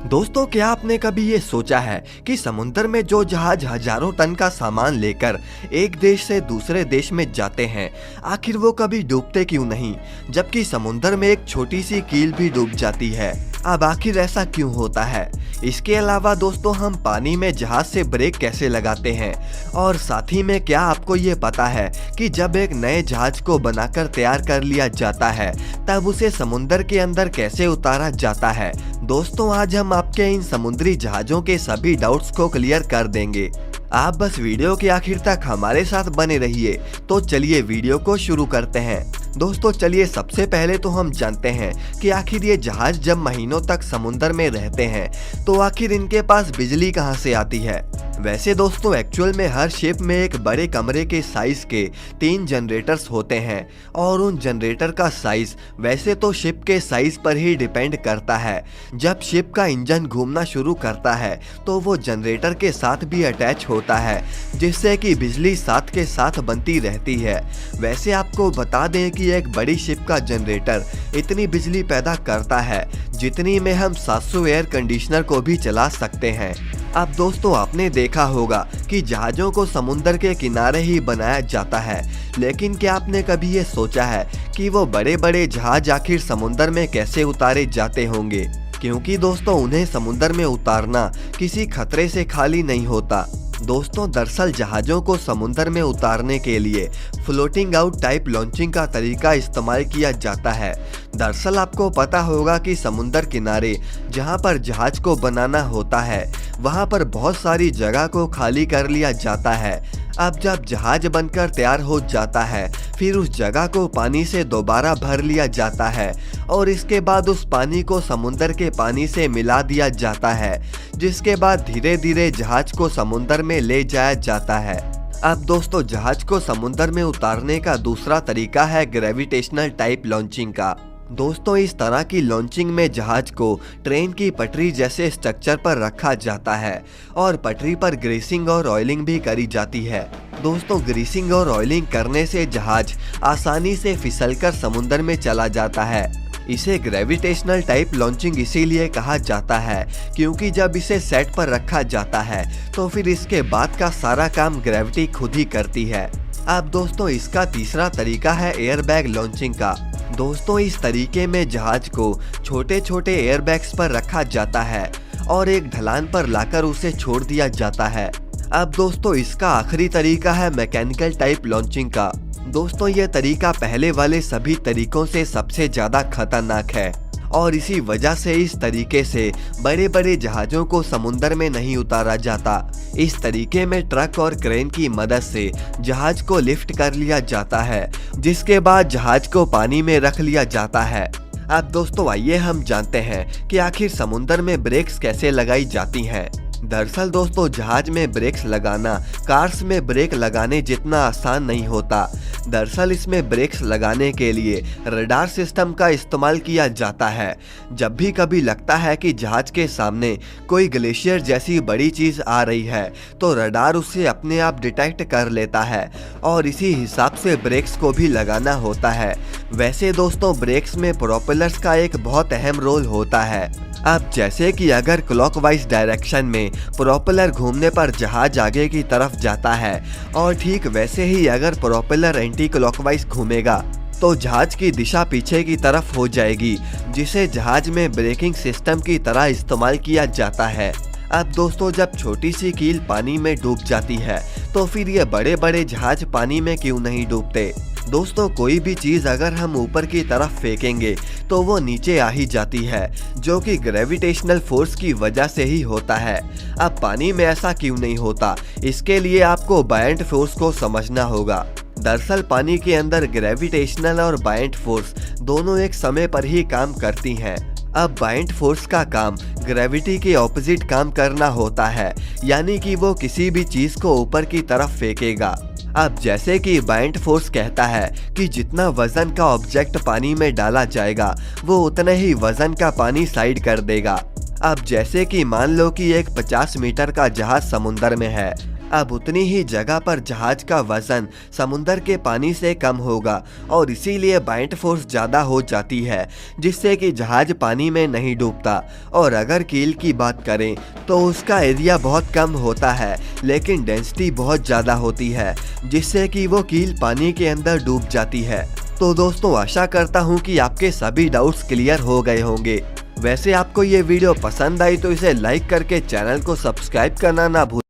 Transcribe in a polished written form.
दोस्तों, क्या आपने कभी ये सोचा है कि समुद्र में जो जहाज हजारों टन का सामान लेकर एक देश से दूसरे देश में जाते हैं, आखिर वो कभी डूबते क्यों नहीं, जबकि समुद्र में एक छोटी सी कील भी डूब जाती है। अब आखिर ऐसा क्यों होता है? इसके अलावा दोस्तों, हम पानी में जहाज से ब्रेक कैसे लगाते हैं, और साथ ही में क्या आपको ये पता है कि जब एक नए जहाज को बनाकर तैयार कर लिया जाता है तब उसे समुद्र के अंदर कैसे उतारा जाता है। दोस्तों, आज हम आपके इन समुद्री जहाजों के सभी डाउट्स को क्लियर कर देंगे। आप बस वीडियो के आखिर तक हमारे साथ बने रहिए। तो चलिए वीडियो को शुरू करते हैं। दोस्तों चलिए सबसे पहले तो हम जानते हैं कि आखिर ये जहाज जब महीनों तक समुद्र में रहते हैं तो आखिर इनके पास बिजली कहां से आती है। वैसे दोस्तों, एक्चुअल में हर शिप में एक बड़े कमरे के साइज के 3 जनरेटर्स होते हैं, और उन जनरेटर का साइज वैसे तो शिप के साइज पर ही डिपेंड करता है। जब शिप का इंजन घूमना शुरू करता है तो वो जनरेटर के साथ भी अटैच होता है, जिससे कि बिजली साथ के साथ बनती रहती है। वैसे आपको बता दें कि एक बड़ी शिप का जनरेटर इतनी बिजली पैदा करता है जितनी में हम 700 एयर कंडीशनर को भी चला सकते हैं। अब दोस्तों, आपने देखा होगा कि जहाज़ों को समुद्र के किनारे ही बनाया जाता है, लेकिन क्या आपने कभी ये सोचा है कि वो बड़े बड़े जहाज आखिर समुद्र में कैसे उतारे जाते होंगे? क्योंकि दोस्तों, उन्हें समुद्र में उतारना किसी खतरे से खाली नहीं होता। दोस्तों, दरअसल जहाज़ों को समुद्र में उतारने के लिए फ्लोटिंग आउट टाइप लॉन्चिंग का तरीका इस्तेमाल किया जाता है। दरअसल आपको पता होगा कि समुद्र किनारे जहां पर जहाज को बनाना होता है वहां पर बहुत सारी जगह को खाली कर लिया जाता है। अब जब जहाज बनकर तैयार हो जाता है फिर उस जगह को पानी से दोबारा भर लिया जाता है, और इसके बाद उस पानी को समुद्र के पानी से मिला दिया जाता है, जिसके बाद धीरे धीरे जहाज को समुद्र में ले जाया जाता है। अब दोस्तों, जहाज को समुद्र में उतारने का दूसरा तरीका है ग्रेविटेशनल टाइप लॉन्चिंग का। दोस्तों, इस तरह की लॉन्चिंग में जहाज को ट्रेन की पटरी जैसे स्ट्रक्चर पर रखा जाता है और पटरी पर ग्रीसिंग और ऑयलिंग भी करी जाती है। दोस्तों, ग्रीसिंग और ऑयलिंग करने से जहाज आसानी से फिसलकर समुद्र में चला जाता है। इसे ग्रेविटेशनल टाइप लॉन्चिंग इसीलिए कहा जाता है क्योंकि जब इसे सेट पर रखा जाता है तो फिर इसके बाद का सारा काम ग्रेविटी खुद ही करती है। अब दोस्तों, इसका तीसरा तरीका है एयरबैग लॉन्चिंग का। दोस्तों, इस तरीके में जहाज को छोटे छोटे एयरबैग्स पर रखा जाता है और एक ढलान पर लाकर उसे छोड़ दिया जाता है। अब दोस्तों, इसका आखिरी तरीका है मैकेनिकल टाइप लॉन्चिंग का। दोस्तों, यह तरीका पहले वाले सभी तरीकों से सबसे ज्यादा खतरनाक है, और इसी वजह से इस तरीके से बड़े बड़े जहाज़ों को समुद्र में नहीं उतारा जाता। इस तरीके में ट्रक और क्रेन की मदद से जहाज को लिफ्ट कर लिया जाता है, जिसके बाद जहाज को पानी में रख लिया जाता है। अब दोस्तों, आइए हम जानते हैं कि आखिर समुद्र में ब्रेक्स कैसे लगाई जाती हैं। दरअसल दोस्तों, जहाज में ब्रेक्स लगाना कार्स में ब्रेक लगाने जितना आसान नहीं होता। दरअसल इसमें ब्रेक्स लगाने के लिए रडार सिस्टम का इस्तेमाल किया जाता है। जब भी कभी लगता है कि जहाज के सामने कोई ग्लेशियर जैसी बड़ी चीज आ रही है तो रडार उसे अपने आप डिटेक्ट कर लेता है, और इसी हिसाब से ब्रेक्स को भी लगाना होता है। वैसे दोस्तों, ब्रेक्स में प्रोपेलर्स का एक बहुत अहम रोल होता है। अब जैसे कि अगर क्लॉकवाइज डायरेक्शन में प्रोपेलर घूमने पर जहाज आगे की तरफ जाता है, और ठीक वैसे ही अगर प्रोपेलर एंटी क्लॉकवाइज घूमेगा तो जहाज की दिशा पीछे की तरफ हो जाएगी, जिसे जहाज में ब्रेकिंग सिस्टम की तरह इस्तेमाल किया जाता है। अब दोस्तों, जब छोटी सी कील पानी में डूब जाती है तो फिर ये बड़े बड़े जहाज पानी में क्यों नहीं डूबते? दोस्तों, कोई भी चीज अगर हम ऊपर की तरफ फेंकेंगे तो वो नीचे आ ही जाती है, जो कि ग्रेविटेशनल फोर्स की वजह से ही होता है। अब पानी में ऐसा क्यों नहीं होता? इसके लिए आपको बायंट फोर्स को समझना होगा। दरअसल पानी के अंदर ग्रेविटेशनल और बायंट फोर्स दोनों एक समय पर ही काम करती हैं। अब बायंट फोर्स का काम ग्रेविटी के ऑपोजिट काम करना होता है, यानी कि वो किसी भी चीज को ऊपर की तरफ फेंकेगा। अब जैसे कि बायंट फोर्स कहता है कि जितना वजन का ऑब्जेक्ट पानी में डाला जाएगा वो उतने ही वजन का पानी साइड कर देगा। अब जैसे कि मान लो कि एक 50 मीटर का जहाज समुद्र में है, अब उतनी ही जगह पर जहाज का वजन समुंदर के पानी से कम होगा और इसीलिए बाइंड फोर्स ज्यादा हो जाती है, जिससे कि जहाज पानी में नहीं डूबता। और अगर कील की बात करें तो उसका एरिया बहुत कम होता है, लेकिन डेंसिटी बहुत ज्यादा होती है, जिससे कि वो कील पानी के अंदर डूब जाती है। तो दोस्तों, आशा करता हूँ कि आपके सभी डाउट्स क्लियर हो गए होंगे। वैसे आपको ये वीडियो पसंद आई तो इसे लाइक करके चैनल को सब्सक्राइब करना ना भूलें।